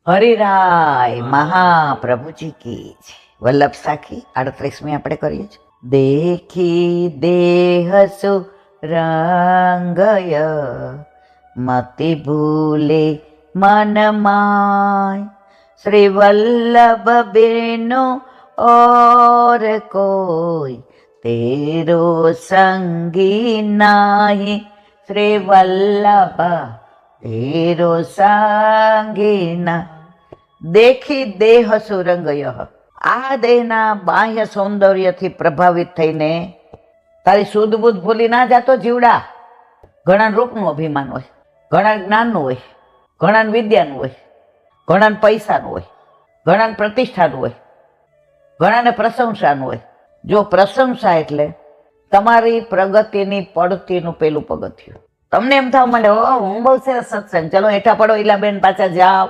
હરિરાય મહાપ્રભુજી કી છે. વલ્લભ સાખી 38મી આપણે કરીએ છીએ. દેખી દેહ સુરંગય મતિ ભૂલે મન માય શ્રી વલ્લભ બેનો ઓર કોઈ તેરો સંગી નાહી શ્રી વલ્લભ તેરો સંગી ના. દેખી દેહ સુરંગય, આ દેહના બાહ્ય સૌંદર્યથી પ્રભાવિત થઈને તારી શુદ્ધ બુદ્ધ ભૂલી ના જાતો જીવડા. ઘણા રૂપનું અભિમાન હોય, ઘણા જ્ઞાનનું હોય, ઘણા વિદ્યાનું હોય, ઘણા પૈસાનું હોય, ઘણા પ્રતિષ્ઠાનું હોય, ઘણાને પ્રશંસાનું હોય. જો પ્રશંસા એટલે તમારી પ્રગતિની પડતીનું પેલું પગથિયું. તમને એમ થવા માંડે, હું બહુ સરસ સત્સંગ, ચલો હેઠા પડો ઈલાબેન, પાછા જાઓ,